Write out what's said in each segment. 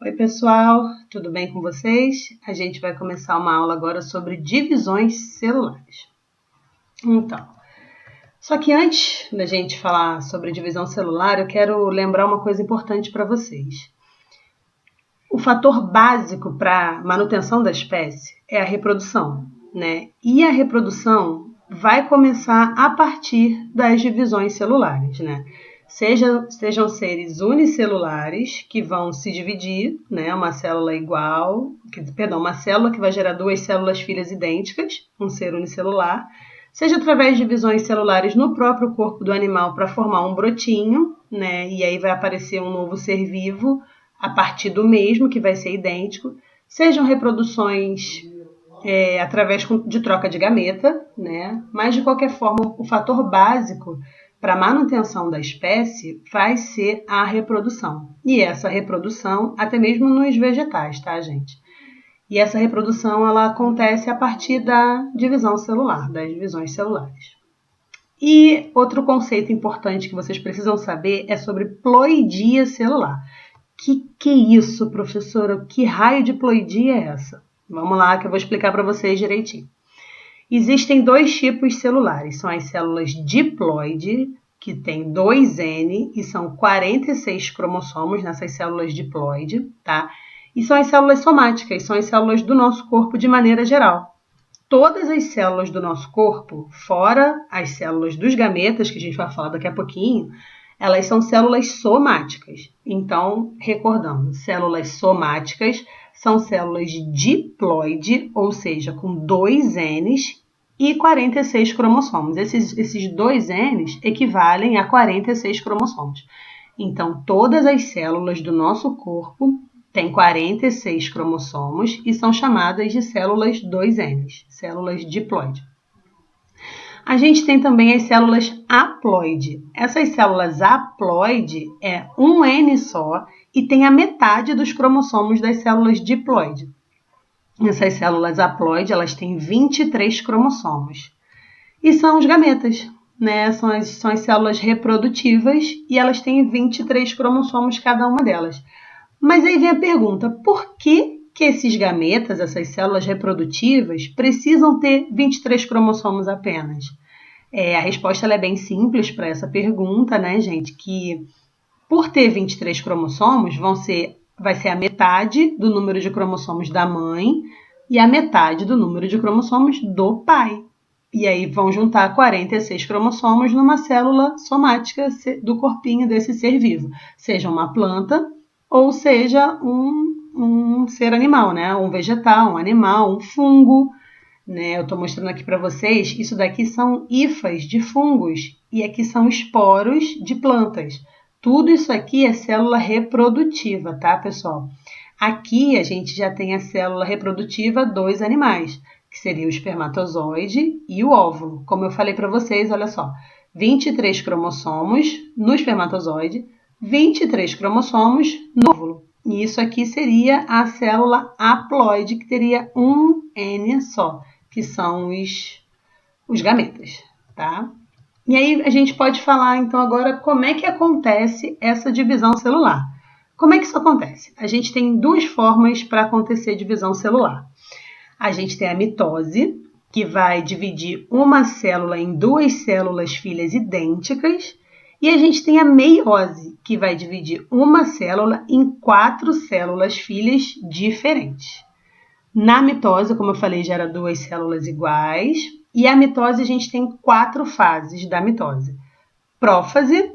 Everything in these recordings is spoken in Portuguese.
Oi pessoal, tudo bem com vocês? A gente vai começar uma aula agora sobre divisões celulares. Então, só que antes da gente falar sobre divisão celular, eu quero lembrar uma coisa importante para vocês. O fator básico para manutenção da espécie é a reprodução, né? E a reprodução vai começar a partir das divisões celulares, né? Sejam seres unicelulares que vão se dividir, né? Uma célula que vai gerar duas células filhas idênticas, um ser unicelular, seja através de divisões celulares no próprio corpo do animal para formar um brotinho, né? E aí vai aparecer um novo ser vivo a partir do mesmo, que vai ser idêntico, sejam reproduções através de troca de gameta, né? Mas de qualquer forma, o fator básico para a manutenção da espécie vai ser a reprodução. E essa reprodução, até mesmo nos vegetais, tá, gente? E essa reprodução, ela acontece a partir da divisão celular, das divisões celulares. E outro conceito importante que vocês precisam saber é sobre ploidia celular. Que é isso, professora? Que raio de ploidia é essa? Vamos lá que eu vou explicar para vocês direitinho. Existem dois tipos celulares, são as células diploide, que tem 2N e são 46 cromossomos nessas células diploide, tá? E são as células somáticas, são as células do nosso corpo de maneira geral. Todas as células do nosso corpo, fora as células dos gametas, que a gente vai falar daqui a pouquinho, elas são células somáticas. Então, recordando, células somáticas são células diploide, ou seja, com 2 Ns e 46 cromossomos. Esses 2 Ns equivalem a 46 cromossomos. Então, todas as células do nosso corpo têm 46 cromossomos e são chamadas de células 2Ns, células diploide. A gente tem também as células haploide. Essas células haploide é um N só e tem a metade dos cromossomos das células diploide. Essas células haploide, elas têm 23 cromossomos. E são os gametas, né? São as células reprodutivas e elas têm 23 cromossomos cada uma delas. Mas aí vem a pergunta, por que esses gametas, essas células reprodutivas, precisam ter 23 cromossomos apenas? A resposta ela é bem simples para essa pergunta, né, gente? Que por ter 23 cromossomos, vai ser a metade do número de cromossomos da mãe e a metade do número de cromossomos do pai. E aí vão juntar 46 cromossomos numa célula somática do corpinho desse ser vivo, seja uma planta ou seja um ser animal, né? Um vegetal, um animal, um fungo, né? Eu estou mostrando aqui para vocês, isso daqui são hifas de fungos e aqui são esporos de plantas. Tudo isso aqui é célula reprodutiva, tá, pessoal? Aqui a gente já tem a célula reprodutiva dos animais, que seria o espermatozoide e o óvulo. Como eu falei para vocês, olha só, 23 cromossomos no espermatozoide, 23 cromossomos no óvulo. E isso aqui seria a célula haploide, que teria um N só, que são os gametas, tá? E aí a gente pode falar, então, agora como é que acontece essa divisão celular. Como é que isso acontece? A gente tem duas formas para acontecer divisão celular. A gente tem a mitose, que vai dividir uma célula em duas células filhas idênticas, e a gente tem a meiose, que vai dividir uma célula em 4 células filhas diferentes. Na mitose, como eu falei, gera duas células iguais. E a mitose, a gente tem 4 fases da mitose. Prófase,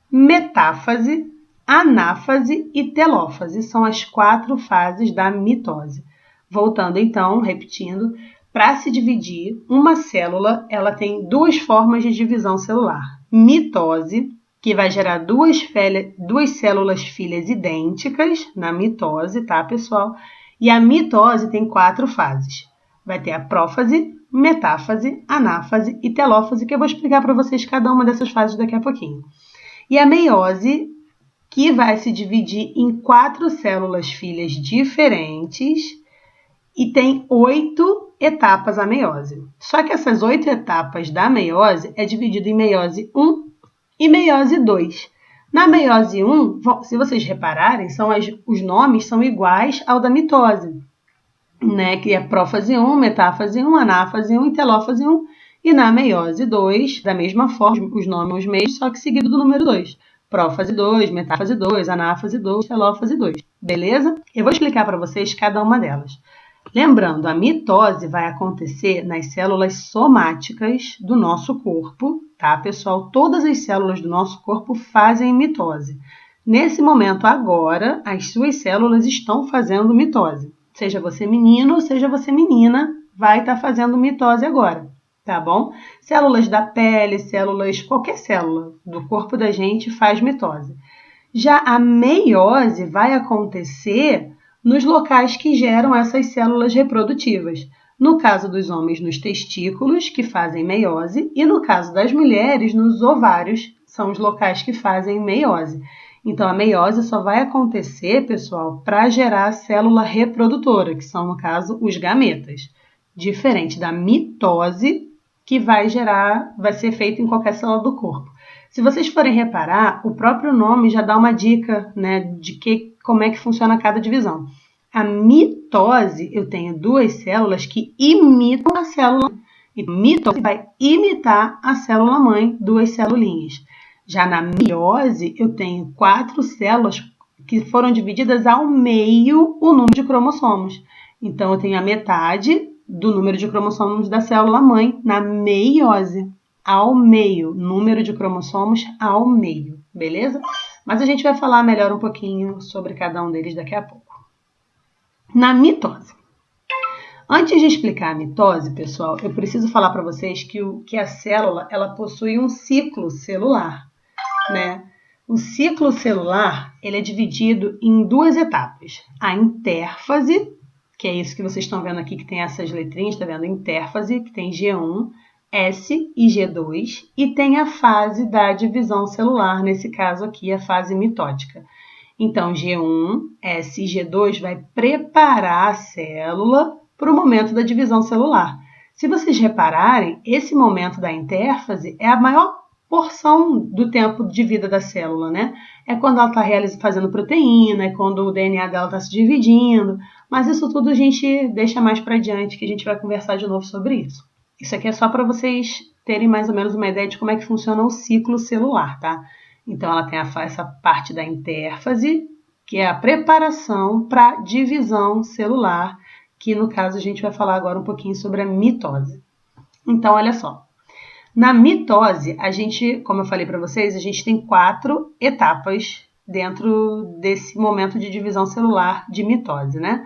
metáfase, anáfase e telófase. São as 4 fases da mitose. Voltando então, repetindo, para se dividir, uma célula ela tem 2 formas de divisão celular. Mitose, que vai gerar duas células filhas idênticas na mitose, tá, pessoal? E a mitose tem 4 fases. Vai ter a prófase, metáfase, anáfase e telófase, que eu vou explicar para vocês cada uma dessas fases daqui a pouquinho. E a meiose, que vai se dividir em 4 células filhas diferentes e tem 8 etapas a meiose. Só que essas 8 etapas da meiose é dividida em meiose 1 e meiose 2. Na meiose 1, se vocês repararem, os nomes são iguais ao da mitose, né? Que é prófase 1, metáfase 1, anáfase 1 e telófase 1. E na meiose 2, da mesma forma, os nomes os mesmos, só que seguido do número 2. Prófase 2, metáfase 2, anáfase 2, telófase 2. Beleza? Eu vou explicar para vocês cada uma delas. Lembrando, a mitose vai acontecer nas células somáticas do nosso corpo, tá, pessoal? Todas as células do nosso corpo fazem mitose. Nesse momento agora, as suas células estão fazendo mitose. Seja você menino, seja você menina, vai estar fazendo mitose agora, tá bom? Células da pele, qualquer célula do corpo da gente faz mitose. Já a meiose vai acontecer nos locais que geram essas células reprodutivas. No caso dos homens, nos testículos, que fazem meiose, e no caso das mulheres, nos ovários, são os locais que fazem meiose. Então, a meiose só vai acontecer, pessoal, para gerar a célula reprodutora, que são, no caso, os gametas. Diferente da mitose, que vai ser feita em qualquer célula do corpo. Se vocês forem reparar, o próprio nome já dá uma dica, né, de como é que funciona cada divisão. A mitose, eu tenho duas células que imitam a célula. E mitose vai imitar a célula mãe, duas celulinhas. Já na meiose, eu tenho 4 células que foram divididas ao meio o número de cromossomos. Então, eu tenho a metade do número de cromossomos da célula mãe na meiose. Ao meio, número de cromossomos ao meio, beleza? Mas a gente vai falar melhor um pouquinho sobre cada um deles daqui a pouco. Na mitose. Antes de explicar a mitose, pessoal, eu preciso falar para vocês que a célula ela possui um ciclo celular, né? O ciclo celular ele é dividido em 2 etapas. A intérfase, que é isso que vocês estão vendo aqui, que tem essas letrinhas, tá vendo? Intérfase, que tem G1, S e G2, e tem a fase da divisão celular, nesse caso aqui, a fase mitótica. Então, G1, S e G2 vai preparar a célula para o momento da divisão celular. Se vocês repararem, esse momento da intérfase é a maior porção do tempo de vida da célula, né? É quando ela está fazendo proteína, é quando o DNA dela está se dividindo, mas isso tudo a gente deixa mais para adiante, que a gente vai conversar de novo sobre isso. Isso aqui é só para vocês terem mais ou menos uma ideia de como é que funciona o ciclo celular, tá? Então, ela tem essa parte da intérfase, que é a preparação para divisão celular, que no caso a gente vai falar agora um pouquinho sobre a mitose. Então, olha só. Na mitose, a gente, como eu falei para vocês, a gente tem 4 etapas dentro desse momento de divisão celular de mitose, né?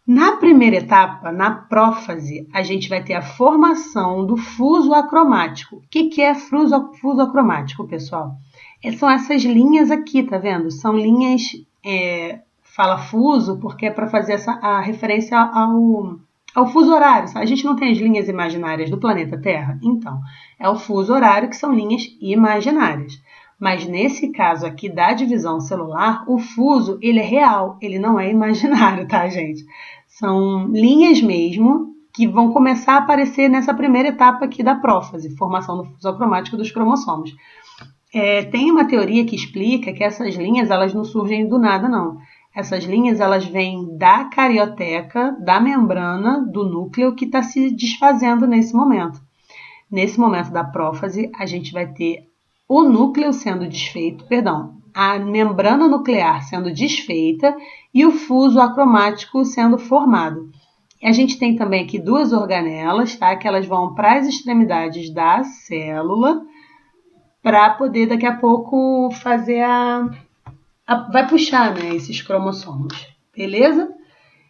Na primeira etapa, na prófase, a gente vai ter a formação do fuso acromático. O que é fuso acromático, pessoal? São essas linhas aqui, tá vendo? São linhas, fala fuso, porque é para fazer a referência ao fuso horário. A gente não tem as linhas imaginárias do planeta Terra? Então, é o fuso horário, que são linhas imaginárias. Mas nesse caso aqui da divisão celular, o fuso, ele é real, ele não é imaginário, tá, gente? São linhas mesmo que vão começar a aparecer nessa primeira etapa aqui da prófase, formação do fuso acromático dos cromossomos. Tem uma teoria que explica que essas linhas, elas não surgem do nada, não. Essas linhas, elas vêm da carioteca, da membrana, do núcleo que está se desfazendo nesse momento. Nesse momento da prófase, a gente vai ter o núcleo sendo desfeito, a membrana nuclear sendo desfeita e o fuso acromático sendo formado. A gente tem também aqui 2 organelas, tá? Que elas vão para as extremidades da célula para poder daqui a pouco fazer vai puxar, né, esses cromossomos, beleza?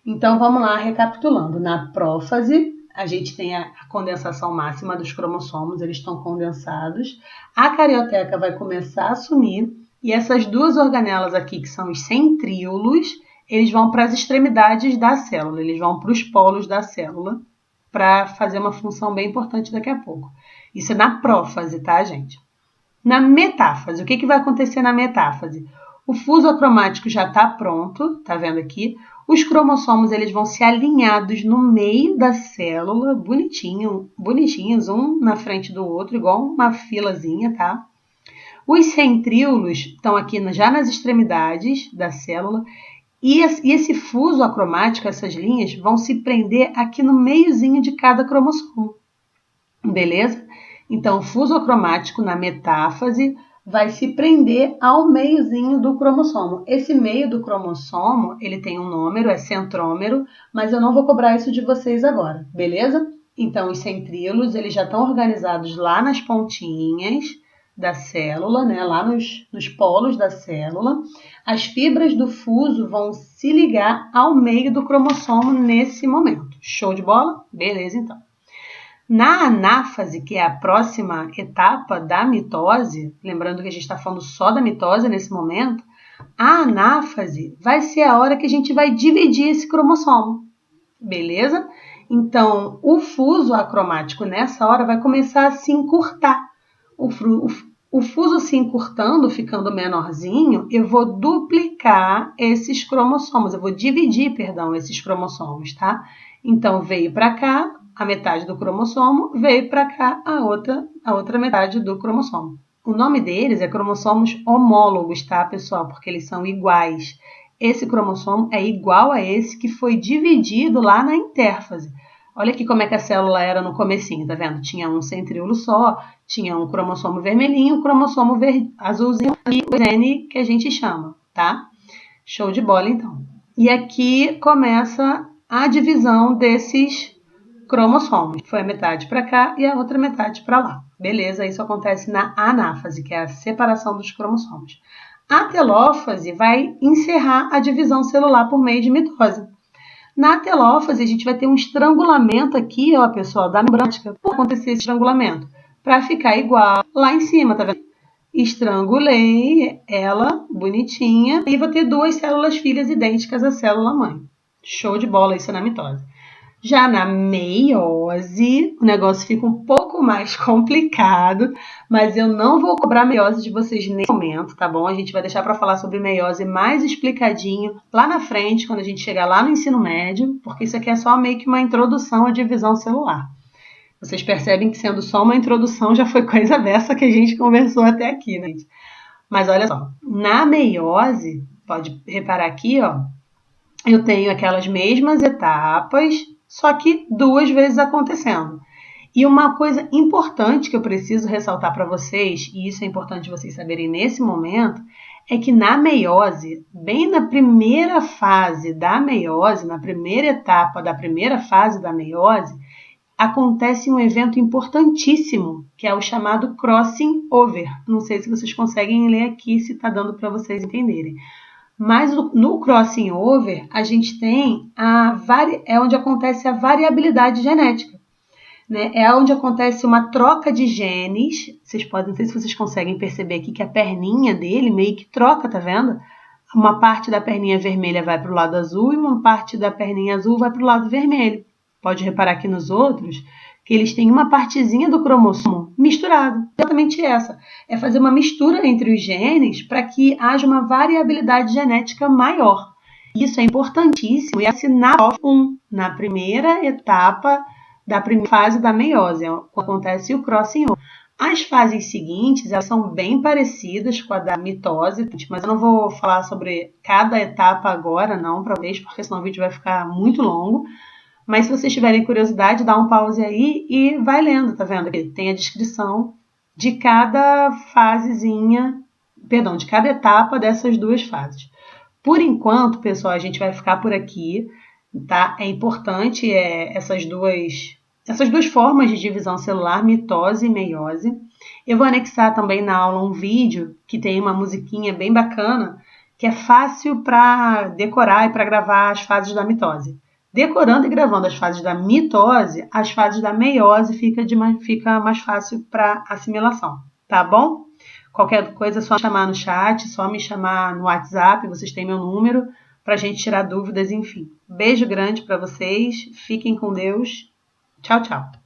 Então vamos lá, recapitulando. Na prófase, a gente tem a condensação máxima dos cromossomos, eles estão condensados. A carioteca vai começar a sumir e essas 2 organelas aqui, que são os centríolos, eles vão para as extremidades da célula, eles vão para os polos da célula para fazer uma função bem importante daqui a pouco. Isso é na prófase, tá, gente? Na metáfase, o que vai acontecer na metáfase? O fuso acromático já está pronto, tá vendo aqui? Os cromossomos eles vão ser alinhados no meio da célula, bonitinhos, um na frente do outro, igual uma filazinha, tá? Os centríolos estão aqui já nas extremidades da célula e esse fuso acromático, essas linhas, vão se prender aqui no meiozinho de cada cromossomo. Beleza? Então, o fuso acromático na metáfase vai se prender ao meiozinho do cromossomo. Esse meio do cromossomo, ele tem um número, é centrômero, mas eu não vou cobrar isso de vocês agora, beleza? Então, os centríolos, eles já estão organizados lá nas pontinhas da célula, né? Lá nos polos da célula. As fibras do fuso vão se ligar ao meio do cromossomo nesse momento. Show de bola? Beleza, então. Na anáfase, que é a próxima etapa da mitose, lembrando que a gente está falando só da mitose nesse momento, a anáfase vai ser a hora que a gente vai dividir esse cromossomo, beleza? Então, o fuso acromático nessa hora vai começar a se encurtar. O fuso se encurtando, ficando menorzinho, eu vou duplicar esses cromossomos, eu vou dividir, perdão, esses cromossomos, tá? Então, veio para cá a metade do cromossomo, veio para cá a outra metade do cromossomo. O nome deles é cromossomos homólogos, tá, pessoal? Porque eles são iguais. Esse cromossomo é igual a esse que foi dividido lá na intérfase. Olha aqui como é que a célula era no comecinho, tá vendo? Tinha um centríolo só, tinha um cromossomo vermelhinho, um cromossomo azulzinho e o N que a gente chama, tá? Show de bola, então. E aqui começa a divisão desses cromossomos. Foi a metade para cá e a outra metade para lá. Beleza? Isso acontece na anáfase, que é a separação dos cromossomos. A telófase vai encerrar a divisão celular por meio de mitose. Na telófase, a gente vai ter um estrangulamento aqui, ó, pessoal, da membrana. Por acontecer esse estrangulamento? Para ficar igual lá em cima, tá vendo? Estrangulei ela, bonitinha, e vou ter duas células filhas idênticas à célula mãe. Show de bola, isso é na mitose. Já na meiose, o negócio fica um pouco mais complicado, mas eu não vou cobrar meiose de vocês nesse momento, tá bom? A gente vai deixar para falar sobre meiose mais explicadinho lá na frente, quando a gente chegar lá no ensino médio, porque isso aqui é só meio que uma introdução à divisão celular. Vocês percebem que sendo só uma introdução já foi coisa dessa que a gente conversou até aqui, né? Mas olha só, na meiose, pode reparar aqui, ó, eu tenho aquelas mesmas etapas, só que 2 vezes acontecendo. E uma coisa importante que eu preciso ressaltar para vocês, e isso é importante vocês saberem nesse momento, é que na meiose, bem na primeira fase da meiose, na primeira etapa da primeira fase da meiose, acontece um evento importantíssimo, que é o chamado crossing over. Não sei se vocês conseguem ler aqui, se está dando para vocês entenderem. Mas no crossing over, a gente tem é onde acontece a variabilidade genética, né? É onde acontece uma troca de genes. Não sei se vocês conseguem perceber aqui que a perninha dele meio que troca, tá vendo? Uma parte da perninha vermelha vai para o lado azul e uma parte da perninha azul vai para o lado vermelho. Pode reparar aqui nos outros que eles têm uma partezinha do cromossomo misturado. Exatamente essa. É fazer uma mistura entre os genes para que haja uma variabilidade genética maior. Isso é importantíssimo e é sinal 1, na primeira etapa da primeira fase da meiose, quando acontece o crossing over. As fases seguintes, elas são bem parecidas com a da mitose, mas eu não vou falar sobre cada etapa agora, não, para vocês, porque senão o vídeo vai ficar muito longo. Mas se vocês tiverem curiosidade, dá um pause aí e vai lendo, tá vendo? Aqui tem a descrição de cada de cada etapa dessas 2 fases. Por enquanto, pessoal, a gente vai ficar por aqui, tá? É importante essas duas formas de divisão celular, mitose e meiose. Eu vou anexar também na aula um vídeo que tem uma musiquinha bem bacana, que é fácil para decorar e para gravar as fases da mitose. Decorando e gravando as fases da mitose, as fases da meiose fica mais fácil para assimilação, tá bom? Qualquer coisa é só chamar no chat, só me chamar no WhatsApp, vocês têm meu número, para a gente tirar dúvidas, enfim. Beijo grande para vocês, fiquem com Deus. Tchau, tchau.